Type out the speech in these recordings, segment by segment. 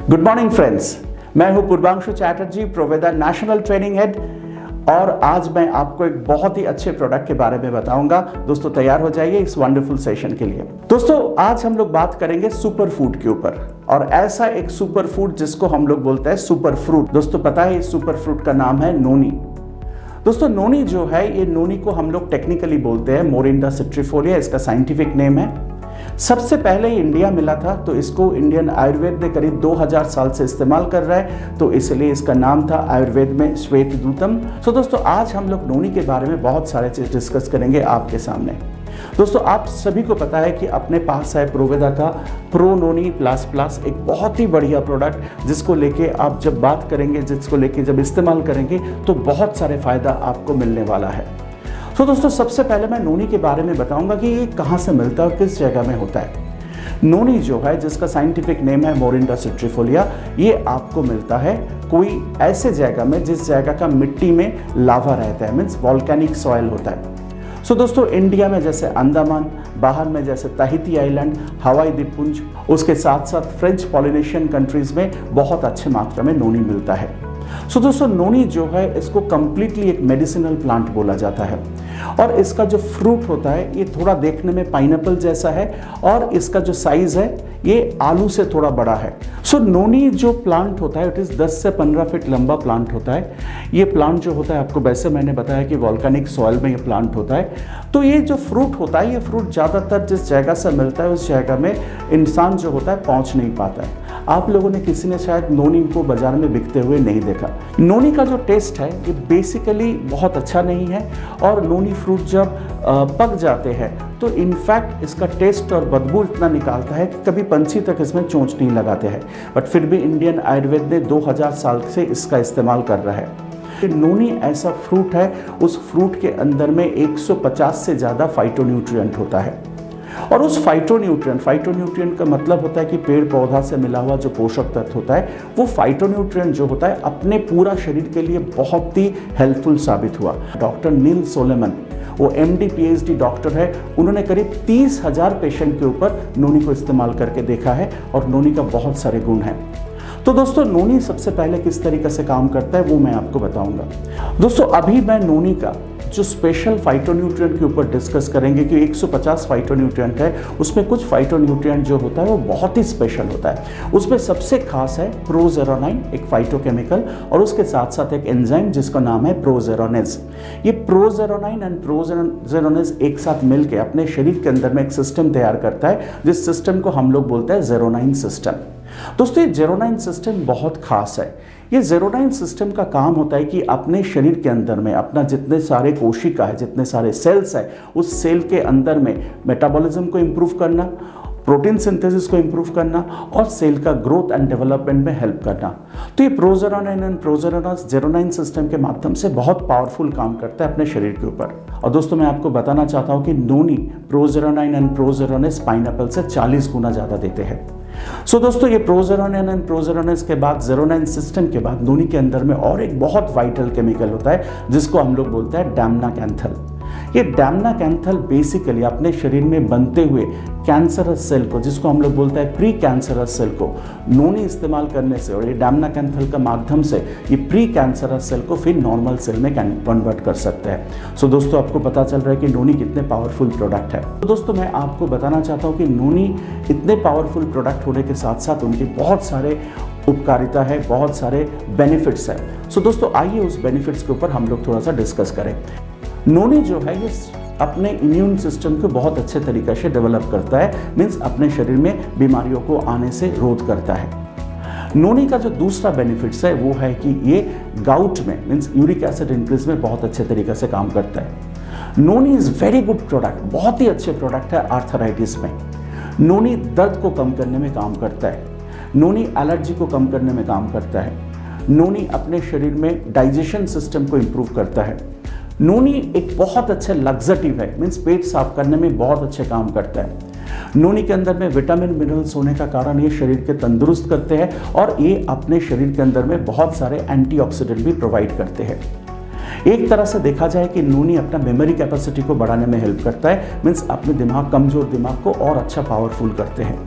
Good morning friends, मैं हूं पूर्वांशु Chatterjee, प्रोवेदा national training head, और आज मैं आपको एक बहुत ही अच्छे प्रोडक्ट के बारे में बताऊंगा। दोस्तों तैयार हो जाइए इस वंडरफुल सेशन के लिए। दोस्तों आज हम लोग बात करेंगे सुपर फूड के ऊपर, और ऐसा एक सुपर फूड जिसको हम लोग बोलते हैं सुपर फ्रूट। दोस्तों पता है इस सुपर फ्रूट का नाम है नोनी। दोस्तों नोनी जो है, ये नोनी को हम लोग टेक्निकली बोलते हैं मोरिंडा सिट्रीफोलिया, इसका साइंटिफिक नेम है। सबसे पहले इंडिया मिला था, तो इसको इंडियन आयुर्वेद ने करीब 2000 साल से इस्तेमाल कर रहा है, तो इसलिए इसका नाम था आयुर्वेद में श्वेत दूतम। तो दोस्तों आज हम लोग नोनी के बारे में बहुत सारे चीज डिस्कस करेंगे आपके सामने। दोस्तों आप सभी को पता है कि अपने पास है प्रोवेदा का प्रो नोनी प्लस प्लस, एक बहुत ही बढ़िया प्रोडक्ट जिसको लेके आप जब बात करेंगे, जिसको लेके जब इस्तेमाल करेंगे तो बहुत सारे फायदा आपको मिलने वाला है। तो दोस्तों सबसे पहले मैं नोनी के बारे में बताऊंगा कि ये कहाँ से मिलता है और किस जगह में होता है। नोनी जो है, जिसका साइंटिफिक नेम है मोरिंडा सिट्रीफोलिया, ये आपको मिलता है कोई ऐसे जगह में जिस जगह का मिट्टी में लावा रहता है, मीन्स वॉल्केनिक सॉइल होता है। सो दोस्तों इंडिया में जैसे अंडमान, बाहर में जैसे ताहिती आइलैंड, हवाई द्वीपपुंज, उसके साथ साथ फ्रेंच पॉलिनेशियन कंट्रीज में बहुत अच्छे मात्रा में नोनी मिलता है। सो दोस्तों नोनी जो है, इसको कंप्लीटली एक मेडिसिनल प्लांट बोला जाता है, और इसका जो फ्रूट होता है ये थोड़ा देखने में पाइनएप्पल जैसा है, और इसका जो साइज है ये आलू से थोड़ा बड़ा है। सो नोनी जो प्लांट होता है, इट इज़ 10 से 15 फीट लंबा प्लांट होता है। ये प्लांट जो होता है, आपको वैसे मैंने बताया कि वॉल्केनिक सॉइल में ये प्लांट होता है। तो ये जो फ्रूट होता है, ये फ्रूट ज़्यादातर जिस जगह से मिलता है उस जगह में इंसान जो होता है पहुँच नहीं पाता है। आप लोगों ने किसी ने शायद नोनी को बाजार में बिकते हुए नहीं देखा। नोनी का जो टेस्ट है ये बेसिकली बहुत अच्छा नहीं है, और नोनी फ्रूट जब पक जाते हैं तो इनफैक्ट इसका टेस्ट और बदबू इतना निकालता है कि कभी पंछी तक इसमें चोंच नहीं लगाते हैं। बट फिर भी इंडियन आयुर्वेद ने 2000 साल से इसका इस्तेमाल कर रहा है। नोनी ऐसा फ्रूट है, उस फ्रूट के अंदर में 150 से ज़्यादा फाइटोन्यूट्रिएंट होता है, और उस फाइटोन्यूट्रिएंट का मतलब होता है कि पेड़ पौधा से मिला हुआ जो पोषक तत्व होता है, वो फाइटोन्यूट्रिएंट जो होता है अपने पूरा शरीर के लिए बहुत ही हेल्पफुल साबित हुआ। डॉक्टर नील सोलेमन, वो MD PhD डॉक्टर है, उन्होंने करीब 30,000 पेशेंट के ऊपर नोनी को इस्तेमाल करके देखा है, और नोनी का बहुत सारे गुण हैं। तो दोस्तों नोनी सबसे पहले किस तरीके से काम करता है वो मैं आपको बताऊंगा। दोस्तों अभी मैं नोनी का जो स्पेशल फाइटोन्यूट्रिएंट के ऊपर डिस्कस करेंगे कि 150 फाइटोन्यूट्रिएंट है, उसमें कुछ फाइटोन्यूट्रिएंट जो होता है वो बहुत ही स्पेशल होता है। उसमें सबसे खास है प्रोजेरोनाइन, एक फाइटोकेमिकल, और उसके साथ साथ एक एंजाइम जिसका नाम है प्रोजेरोनेज। ये प्रोजेरोनाइन एंड प्रोजेरोनेज एक साथ मिलकर अपने शरीर के अंदर में एक सिस्टम तैयार करता है, जिस सिस्टम को हम लोग बोलते हैं जेरोनाइन सिस्टम। दोस्तों ये जेरोनाइन सिस्टम बहुत खास है। ये जेरोनाइन सिस्टम का काम होता है कि अपने शरीर के अंदर में अपना जितने सारे कोशिका है, जितने सारे सेल्स है, उस सेल के अंदर में मेटाबॉलिज्म को इम्प्रूव करना, प्रोटीन सिंथेसिस को इम्प्रूव करना, और सेल का ग्रोथ एंड डेवलपमेंट में हेल्प करना। तो ये प्रोजेरोनाइन एंड प्रोजेरोनेज जेरोनाइन सिस्टम के माध्यम से बहुत पावरफुल काम करता है अपने शरीर के ऊपर। और दोस्तों मैं आपको बताना चाहता हूँ कि नोनी प्रोजेरोनाइन एंड प्रोजेरोनेज पाइनएप्पल से 40 गुना ज़्यादा देते हैं। सो दोस्तों ये प्रोजेरोनाइन एंड प्रोजेरोनेज के बाद, जेरोनाइन सिस्टम के बाद, नोनी के अंदर में और एक बहुत वाइटल केमिकल होता है जिसको हम लोग बोलते हैं डैमनाकैंथल। ये डैमनाकैंथल बेसिकली अपने शरीर में बनते हुए कैंसरस सेल को, जिसको हम लोग बोलते हैं प्री कैंसरस सेल को, नोनी इस्तेमाल करने से और ये डैमनाकैंथल का माध्यम से ये प्री कैंसरस सेल को फिर नॉर्मल सेल में कन्वर्ट कर सकते हैं। सो दोस्तों आपको पता चल रहा है कि नोनी कितने पावरफुल प्रोडक्ट है। तो दोस्तों मैं आपको बताना चाहता हूँ कि नोनी इतने पावरफुल प्रोडक्ट होने के साथ साथ उनके बहुत सारे उपकारिता है, बहुत सारे बेनिफिट्स है। सो दोस्तों आइए उस बेनिफिट्स के ऊपर हम लोग थोड़ा सा डिस्कस करें। नोनी जो है ये अपने इम्यून सिस्टम को बहुत अच्छे तरीके से डेवलप करता है, मीन्स अपने शरीर में बीमारियों को आने से रोध करता है। नोनी का जो दूसरा बेनिफिट्स है वो है कि ये गाउट में, मीन्स यूरिक एसिड इंक्रीज में बहुत अच्छे तरीके से काम करता है। नोनी इज़ वेरी गुड प्रोडक्ट, बहुत ही अच्छे प्रोडक्ट है आर्थराइटिस में। नोनी दर्द को कम करने में काम करता है। नोनी एलर्जी को कम करने में काम करता है। नोनी अपने शरीर में डाइजेशन सिस्टम को इम्प्रूव करता है। नोनी एक बहुत अच्छा लग्जेटिव है, मीन्स पेट साफ करने में बहुत अच्छे काम करता है। नोनी के अंदर में विटामिन मिनरल्स होने का कारण ये शरीर के तंदुरुस्त करते हैं, और ये अपने शरीर के अंदर में बहुत सारे एंटीऑक्सीडेंट भी प्रोवाइड करते हैं। एक तरह से देखा जाए कि नोनी अपना मेमोरी कैपेसिटी को बढ़ाने में हेल्प करता है, मीन्स अपने कमजोर दिमाग को और अच्छा पावरफुल करते हैं।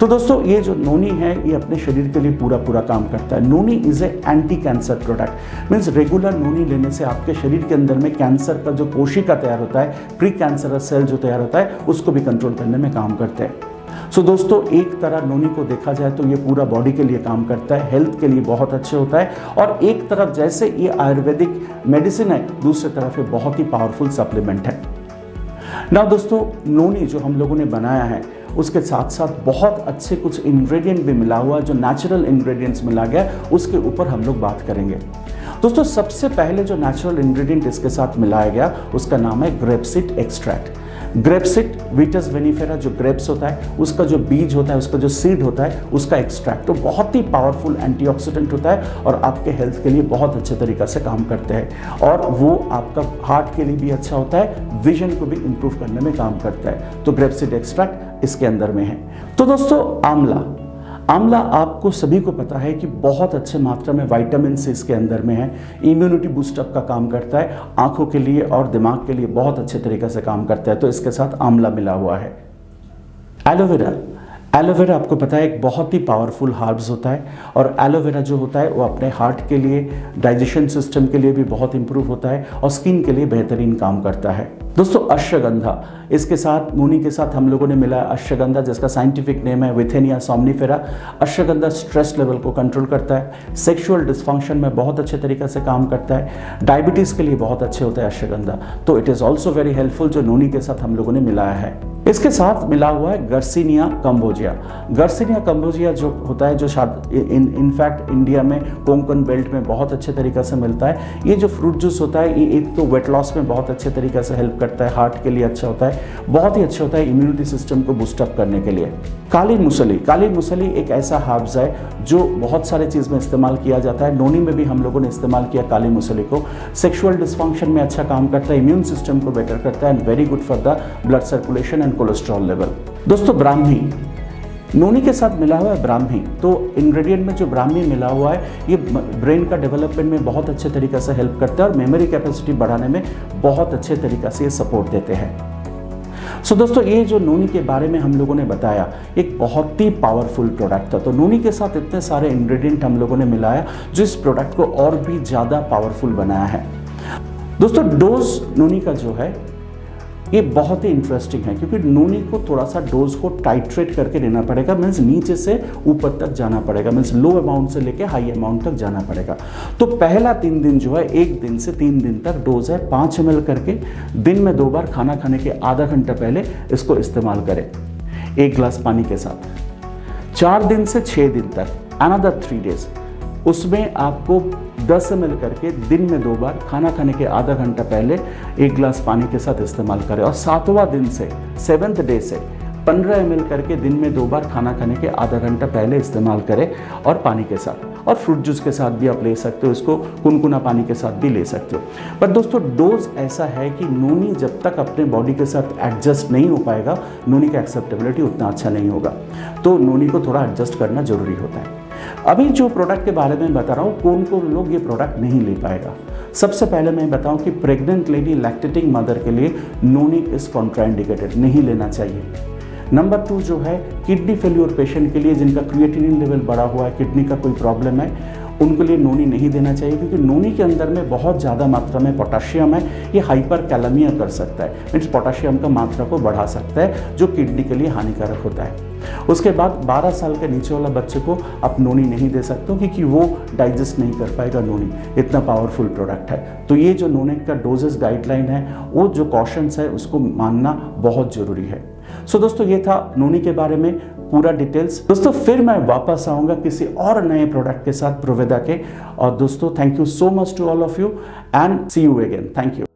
तो दोस्तों ये जो नोनी है ये अपने शरीर के लिए पूरा काम करता है। Noni is a anti cancer product, means regular noni लेने से आपके शरीर के अंदर में कैंसर का जो कोशिका तैयार होता है, प्री कैंसरस सेल जो तैयार होता है, उसको भी कंट्रोल करने में काम करते हैं। सो दोस्तों एक तरह नोनी को देखा जाए तो ये पूरा बॉडी के लिए काम करता है, हेल्थ के लिए बहुत अच्छे होता है, और एक तरफ जैसे ये आयुर्वेदिक मेडिसिन है, दूसरी तरफ ये बहुत ही पावरफुल सप्लीमेंट है। ना दोस्तों नोनी जो हम लोगों ने बनाया है उसके साथ साथ बहुत अच्छे कुछ इंग्रेडिएंट भी मिला हुआ, जो नेचुरल इंग्रेडिएंट्स मिला गया, उसके ऊपर हम लोग बात करेंगे। दोस्तों सबसे पहले जो नेचुरल इंग्रेडिएंट इसके साथ मिलाया गया उसका नाम है ग्रेपसीड एक्सट्रैक्ट। ग्रेपसीड विटस वेनिफेरा, जो ग्रेप्स होता है उसका जो बीज होता है, उसका जो सीड होता है, उसका एक्सट्रैक्ट तो बहुत ही पावरफुल एंटीऑक्सीडेंट होता है और आपके हेल्थ के लिए बहुत अच्छे तरीक़ा से काम करते हैं, और वो आपका हार्ट के लिए भी अच्छा होता है, विजन को भी इंप्रूव करने में काम करता है। तो ग्रेपसीड एक्सट्रैक्ट इसके अंदर में है। तो दोस्तों आंवला आपको सभी को पता है कि बहुत अच्छे मात्रा में विटामिन सी इसके अंदर में है, इम्यूनिटी बूस्टअप का काम करता है, आंखों के लिए और दिमाग के लिए बहुत अच्छे तरीके से काम करता है। तो इसके साथ आंवला मिला हुआ है। एलोवेरा आपको पता है एक बहुत ही पावरफुल हर्ब्स होता है, और एलोवेरा जो होता है वो अपने हार्ट के लिए, डाइजेशन सिस्टम के लिए भी बहुत इंप्रूव होता है, और स्किन के लिए बेहतरीन काम करता है। दोस्तों अश्वगंधा, इसके साथ नोनी के साथ हम लोगों ने मिला अश्वगंधा, जिसका साइंटिफिक नेम है विथेनिया सोमनिफेरा। अश्वगंधा स्ट्रेस लेवल को कंट्रोल करता है, सेक्सुअल डिस्फंक्शन में बहुत अच्छे तरीके से काम करता है, डायबिटीज़ के लिए बहुत अच्छे होता है अश्वगंधा। तो it is also very helpful, जो नोनी के साथ हम लोगों ने मिलाया है। इसके साथ मिला हुआ है गर्सिनिया कंबोजिया। गर्सिनिया कंबोजिया जो होता है, जो इनफैक्ट इंडिया में कोंकण बेल्ट में बहुत अच्छे तरीके से मिलता है। ये जो फ्रूट जूस होता है, ये एक तो वेट लॉस में बहुत अच्छे तरीके से हेल्प करता है, हार्ट के लिए अच्छा होता है, बहुत ही अच्छा होता है इम्यूनिटी सिस्टम को बूस्टअप करने के लिए। काली मुसली एक ऐसा हर्ब्स है जो बहुत सारे चीज़ में इस्तेमाल किया जाता है। नोनी में भी हम लोगों ने इस्तेमाल किया काली मुसली को। सेक्सुअल डिस्फंक्शन में अच्छा काम करता है, इम्यून सिस्टम को बेटर करता है, and very good for the blood circulation and cholesterol level. दोस्तों ब्राह्मी, नोनी के साथ मिला हुआ है ब्राह्मी। तो इंग्रेडिएंट में जो ब्राह्मी मिला हुआ है ये ब्रेन का डेवलपमेंट में बहुत अच्छे तरीके से हेल्प करता है, और मेमोरी कैपेसिटी बढ़ाने में बहुत अच्छे तरीके से ये सपोर्ट देते हैं। सो दोस्तों ये जो नोनी के बारे में हम लोगों ने बताया, एक बहुत ही पावरफुल प्रोडक्ट था। तो नोनी के साथ इतने सारे इंग्रेडिएंट हम लोगों ने मिलाया जो इस प्रोडक्ट को और भी ज़्यादा पावरफुल बनाया है। दोस्तों डोज नोनी का जो है ये बहुत ही इंटरेस्टिंग है, क्योंकि नोनी को थोड़ा सा डोज को टाइट्रेट करके लेना पड़ेगा, मीन्स नीचे से ऊपर तक जाना पड़ेगा, मीन्स लो अमाउंट से लेके हाई अमाउंट तक जाना पड़ेगा। तो पहला 3 दिन जो है, 1 दिन से 3 दिन तक डोज है 5 ml करके, दिन में 2 बार, खाना खाने के आधा घंटा पहले इसको इस्तेमाल करें 1 गिलास पानी के साथ। 4 दिन से 6 दिन तक, अनदर 3 डेज, उसमें आपको 10 ml करके दिन में 2 बार, खाना खाने के आधा घंटा पहले 1 गिलास पानी के साथ इस्तेमाल करें। और 7वां दिन से, 7th डे से 15 ml करके दिन में 2 बार, खाना खाने के आधा घंटा पहले इस्तेमाल करें, और पानी के साथ, और फ्रूट जूस के साथ भी आप ले सकते हो, इसको कुनकुना पानी के साथ भी ले सकते हो। पर दोस्तों डोज ऐसा है कि नोनी जब तक अपने बॉडी के साथ एडजस्ट नहीं हो पाएगा, नोनी का एक्सेप्टेबिलिटी उतना अच्छा नहीं होगा। तो नोनी को थोड़ा एडजस्ट करना जरूरी होता है। अभी जो प्रोडक्ट के बारे में बता रहा हूँ, कौन कौन लोग ये प्रोडक्ट नहीं ले पाएगा। सबसे पहले मैं बताऊं कि प्रेग्नेंट लेडी, लैक्टेटिंग मदर के लिए नोनी इज कॉन्ट्राइंडिकेटेड, नहीं लेना चाहिए। नंबर 2 जो है किडनी फेल्योर पेशेंट के लिए, जिनका क्रिएटिनिन लेवल बढ़ा हुआ है, किडनी का कोई प्रॉब्लम है, उनके लिए नोनी नहीं देना चाहिए, क्योंकि नोनी के अंदर में बहुत ज़्यादा मात्रा में पोटाशियम है। ये हाइपर कैलेमिया कर सकता है, मीन्स पोटाशियम का मात्रा को बढ़ा सकता है, जो किडनी के लिए हानिकारक होता है। उसके बाद 12 साल के नीचे वाला बच्चे को आप नोनी नहीं दे सकते हो, क्योंकि वो डाइजेस्ट नहीं कर पाएगा नोनी, इतना पावरफुल प्रोडक्ट है। तो ये जो नोनी का डोजेस गाइडलाइन है, वो जो कॉशंस है उसको मानना बहुत ज़रूरी है। सो दोस्तों ये था नोनी के बारे में पूरा डिटेल्स। दोस्तों फिर मैं वापस आऊँगा किसी और नए प्रोडक्ट के साथ प्रोवेदा के। और दोस्तों thank you so much to all of you, and see you again. Thank you.